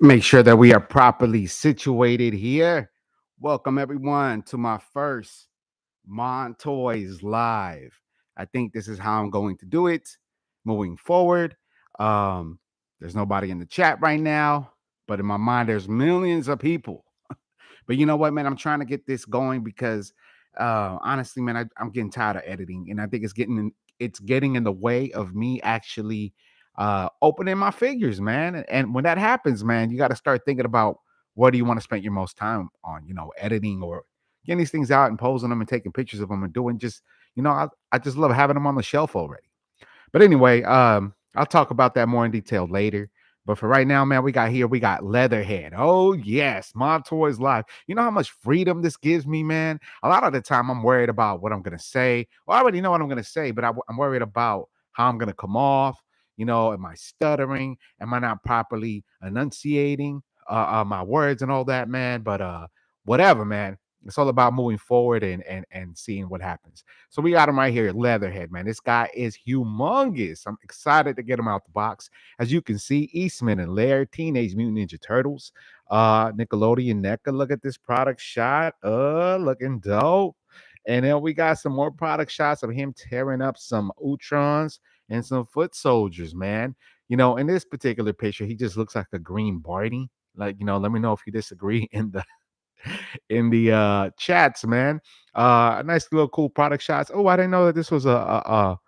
Make sure that we are properly situated here. Welcome everyone to my first Montoys Live. I think this is how I'm going to do it moving forward. Um, there's nobody in the chat right now, but in my mind, there's millions of people. But you know what, man? I'm trying to get this going because honestly, man, I'm getting tired of editing, and I think it's getting in the way of me actually opening my figures, man. And when that happens, man, you got to start thinking about what do you want to spend your most time on, editing or getting these things out and posing them and taking pictures of them and doing just, I just love having them on the shelf already. But anyway, I'll talk about that more in detail later. But for right now, man, we got Leatherhead. Oh yes, Montoy's Live. You know how much freedom this gives me, man. A lot of the time, I'm worried about what I'm gonna say. Well, I already know what I'm gonna say, but I'm worried about how I'm gonna come off. Am I stuttering? Am I not properly enunciating my words and all that, man? But whatever, man. It's all about moving forward and seeing what happens. So we got him right here, Leatherhead, man. This guy is humongous. I'm excited to get him out the box. As you can see, Eastman and Laird, Teenage Mutant Ninja Turtles, Nickelodeon NECA. Look at this product shot. Looking dope. And then we got some more product shots of him tearing up some Utrons and some foot soldiers, man. In this particular picture, he just looks like a green Barney. Like, let me know if you disagree in the chats, man. A nice little cool product shots. Oh, I didn't know that this was a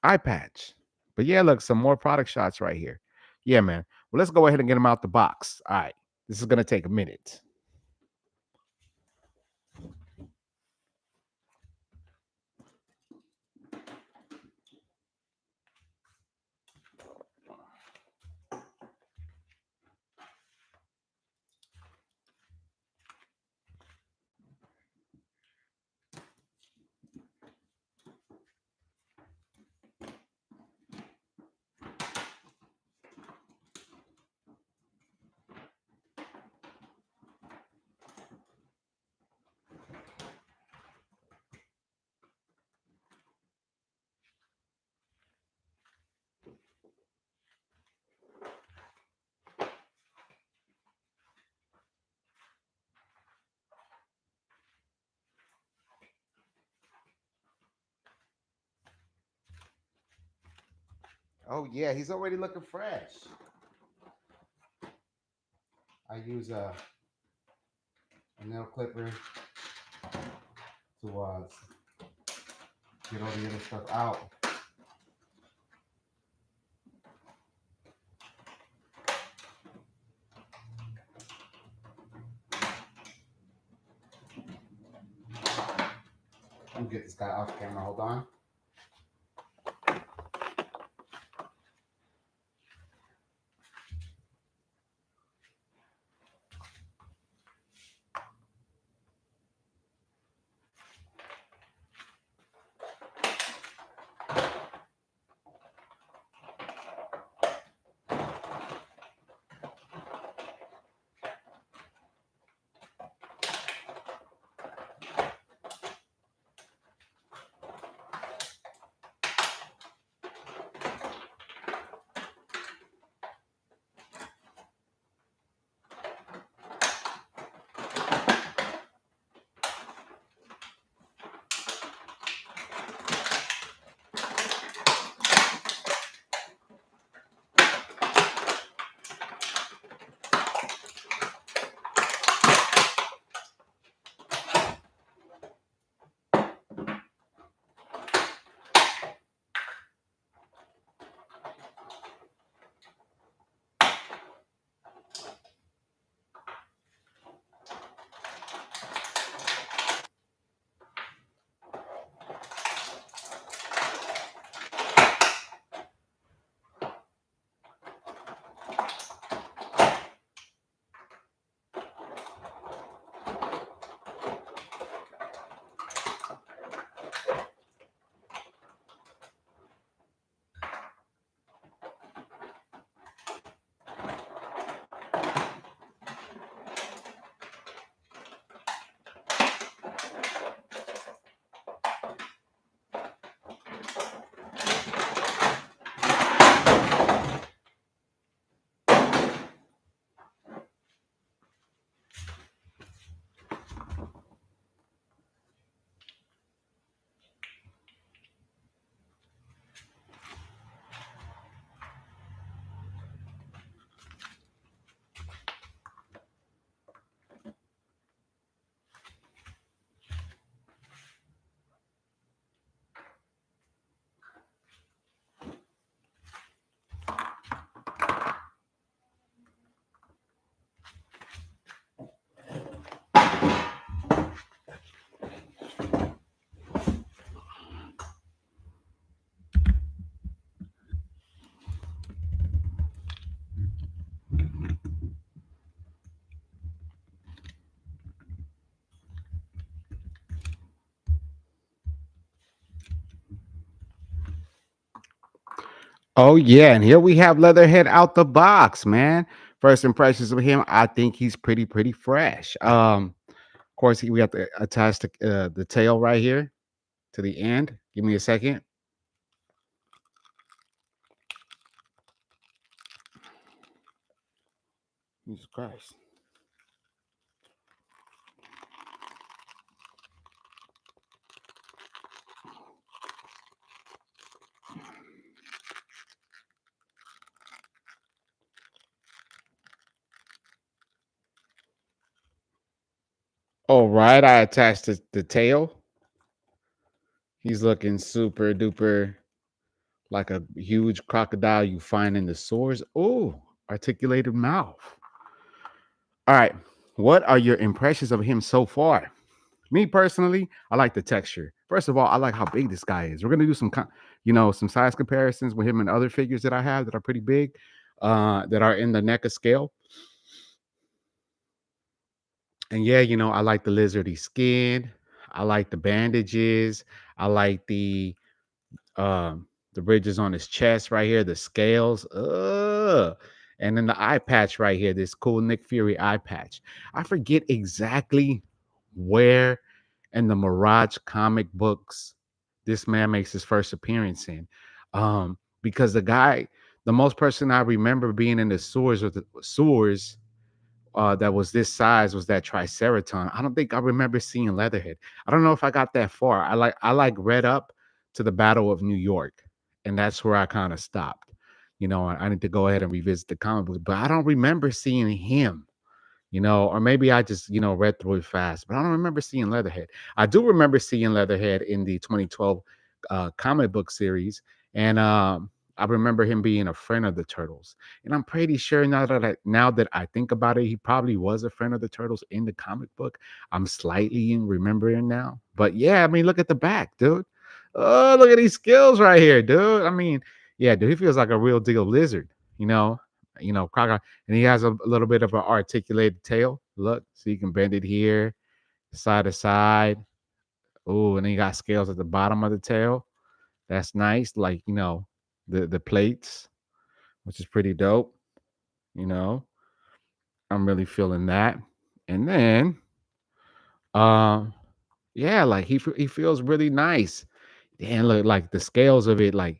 eye patch. But yeah, look, some more product shots right here. Yeah, man. Well, let's go ahead and get them out the box. All right, this is gonna take a minute. Oh yeah, he's already looking fresh. I use a nail clipper to get all the other stuff out. Let me get this guy off camera. Hold on. Oh yeah, and here we have Leatherhead out the box, man. First impressions of him, I think he's pretty fresh. Of course, we got to attach the tail right here to the end. Give me a second. Jesus Christ. All right, I attached the tail. He's looking super duper like a huge crocodile you find in the sewers. Oh, articulated mouth. All right, what are your impressions of him so far? Me personally, I like the texture. First of all, I like how big this guy is. We're gonna do some size comparisons with him and other figures that I have that are pretty big, that are in the NECA scale. And yeah, I like the lizardy skin. I like the bandages. I like the ridges on his chest right here, the scales. And then the eye patch right here, this cool Nick Fury eye patch. I forget exactly where in the Mirage comic books this man makes his first appearance in. Because the most person I remember being in the sewers that was this size was that Triceraton. I don't think I remember seeing Leatherhead. I don't know if I got that far. I like read up to the Battle of New York, and that's where I kind of stopped. I need to go ahead and revisit the comic book, but I don't remember seeing him. Or maybe I just read through it fast, but I don't remember seeing Leatherhead. I do remember seeing Leatherhead in the 2012 comic book series, and I remember him being a friend of the Turtles. And I'm pretty sure now that I think about it, he probably was a friend of the Turtles in the comic book. I'm slightly in remembering now, but yeah, I mean, look at the back, dude. Oh, look at these skills right here, dude. I mean, yeah, dude, he feels like a real deal lizard. Crocodile, and he has a little bit of an articulated tail. Look, so you can bend it here, side to side. Oh, and then you got scales at the bottom of the tail. That's nice, like the plates, which is pretty dope. You know, I'm really feeling that. And then, um, yeah, like he feels really nice. And look, like the scales of it, like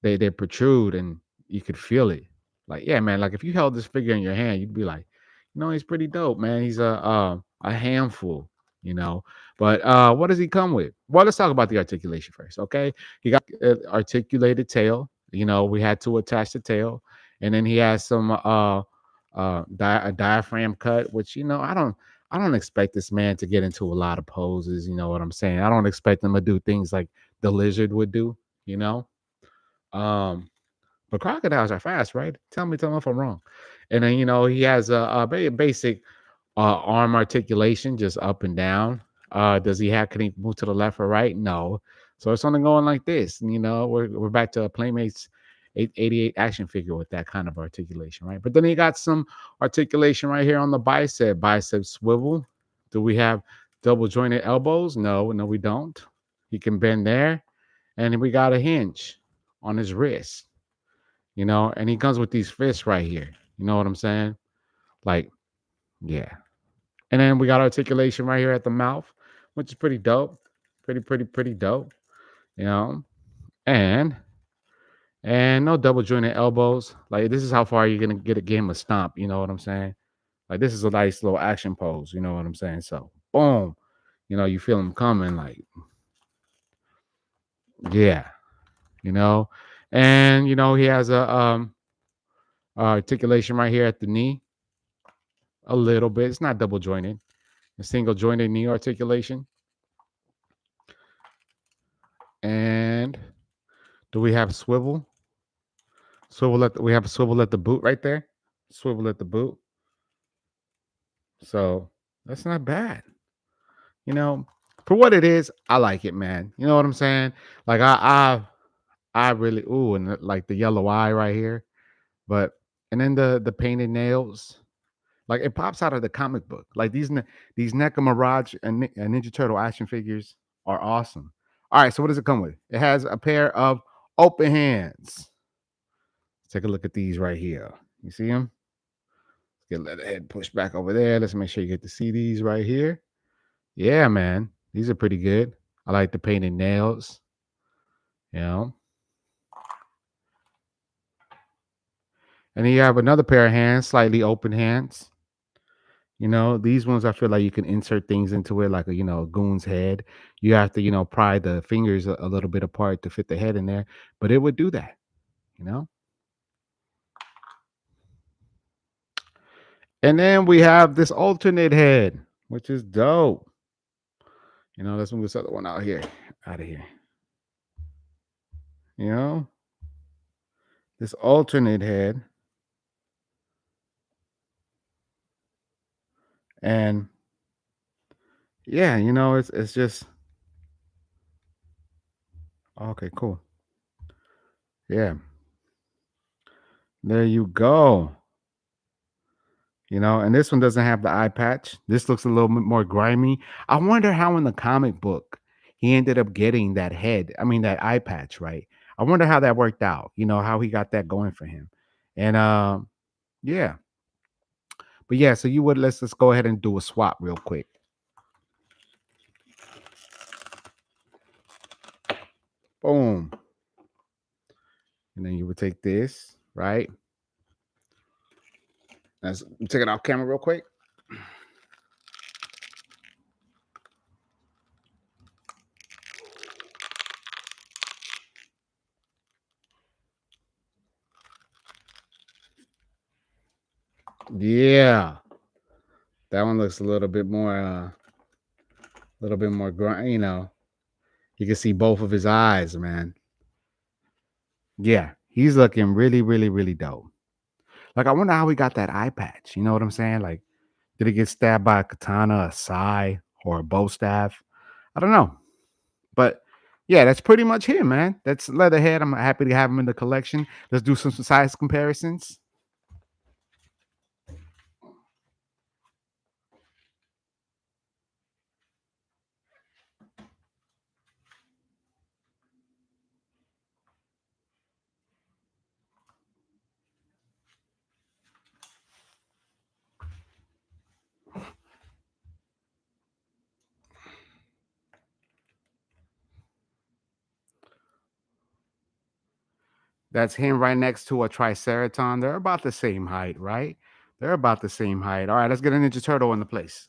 they protrude and you could feel it. Like, yeah, man, like if you held this figure in your hand, you'd be like, he's pretty dope, man. He's a handful, you know. But what does he come with? Well, let's talk about the articulation first, okay? He got articulated tail. We had to attach the tail, and then he has some a diaphragm cut, which I don't expect this man to get into a lot of poses. You know what I'm saying? I don't expect him to do things like the lizard would do, you know. Um, but crocodiles are fast, right? Tell me if I'm wrong. And then he has a very basic arm articulation, just up and down. Does he have? Can he move to the left or right? No. So it's only going like this. And, we're back to a Playmates 88 action figure with that kind of articulation, right? But then he got some articulation right here on the bicep swivel. Do we have double jointed elbows? No, we don't. He can bend there, and we got a hinge on his wrist. And he comes with these fists right here. You know what I'm saying? Like, yeah. And then we got articulation right here at the mouth, which is pretty dope. Pretty dope. You know, and no double jointed elbows. Like this is how far you're gonna get a game of stomp. You know what I'm saying? Like this is a nice little action pose. You know what I'm saying? So boom, you feel him coming. Like yeah, you know, and he has a articulation right here at the knee, a little bit. It's not double jointed. A single jointed knee articulation. And do we have swivel? We have a swivel at the boot right there. Swivel at the boot. So that's not bad. You know, for what it is, I like it, man. You know what I'm saying? Like I really and like the yellow eye right here, but and then the painted nails, like it pops out of the comic book. Like these NECA Mirage and Ninja Turtle action figures are awesome. All right, so what does it come with? It has a pair of open hands. Take a look at these right here. You see them? Get Leatherhead pushed back over there. Let's make sure you get to see these right here. Yeah, man. These are pretty good. I like the painted nails. You know. And then you have another pair of hands, slightly open hands. You know, these ones I feel like you can insert things into it, like a goon's head. You have to pry the fingers a little bit apart to fit the head in there, but it would do that. You know. And then we have this alternate head, which is dope. Let's move this other one out of here. You know, this alternate head, and yeah, it's just okay, cool. Yeah, there you go. And this one doesn't have the eye patch. This looks a little bit more grimy. I wonder how in the comic book he ended up getting that head. I mean that eye patch, right? I wonder how that worked out. How he got that going for him. And yeah. But yeah, so you would let's go ahead and do a swap real quick. Boom. And then you would take this, right? Let's take it off camera real quick. Yeah. That one looks a little bit more grunt, You can see both of his eyes, man. Yeah, he's looking really, really, really dope. Like, I wonder how he got that eye patch. You know what I'm saying? Like, did he get stabbed by a katana, a sai, or a bow staff? I don't know. But yeah, that's pretty much him, man. That's Leatherhead. I'm happy to have him in the collection. Let's do some size comparisons. That's him right next to a Triceraton. They're about the same height, right? They're about the same height. All right, let's get a Ninja Turtle into place.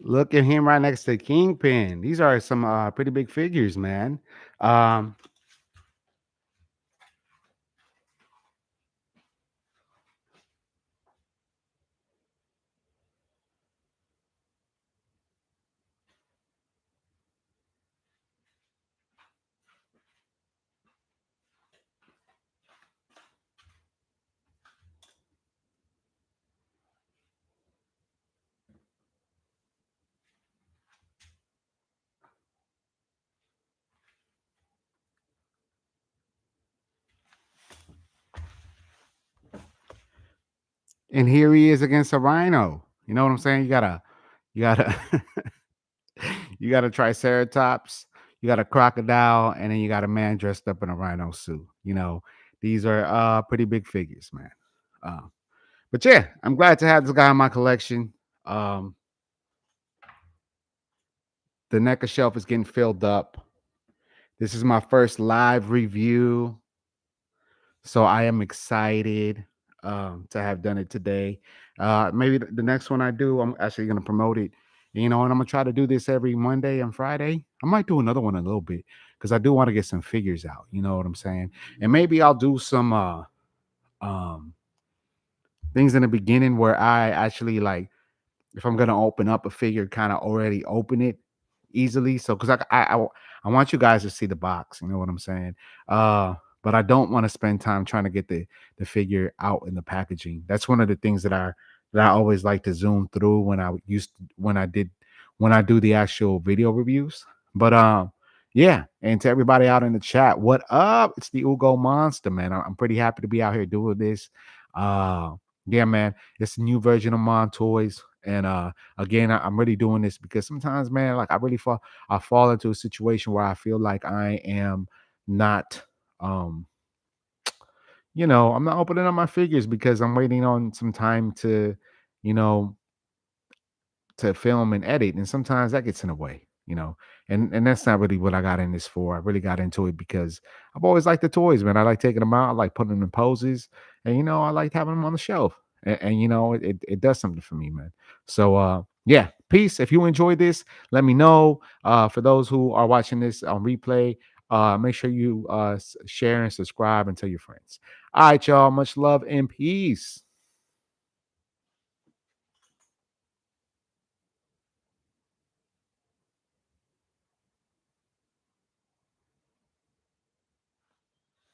Look at him right next to Kingpin. These are some pretty big figures, man. Um, and here he is against a rhino. You know what I'm saying? You gotta, you got a triceratops, you got a crocodile, and then you got a man dressed up in a rhino suit. These are pretty big figures, man. Uh, but yeah, I'm glad to have this guy in my collection. Um, The Neca shelf is getting filled up. This is my first live review, so I am excited to have done it today. Maybe the next one I do, I'm actually going to promote it. And I'm gonna try to do this every Monday and Friday. I might do another one in a little bit because I do want to get some figures out. You know what I'm saying? And maybe I'll do some um things in the beginning where I actually like if I'm gonna open up a figure, kind of already open it easily. So because I want you guys to see the box, you know what I'm saying? But I don't want to spend time trying to get the figure out in the packaging. That's one of the things that I always like to zoom through when I do the actual video reviews. But yeah, and to everybody out in the chat, what up? It's the Ugo Monster, man. I'm pretty happy to be out here doing this. Uh yeah, man. It's a new version of Montoys. And again, I'm really doing this because sometimes, man, like I fall into a situation where I feel like I am not um I'm not opening up my figures because I'm waiting on some time you know to film and edit, and sometimes that gets in the way. And that's not really what I got in this for. I really got into it because I've always liked the toys, man. I like taking them out, I like putting them in poses, and I like having them on the shelf. And it does something for me, man. So yeah, peace. If you enjoyed this, let me know. For those who are watching this on replay, make sure you share and subscribe and tell your friends. All right, y'all, much love and peace.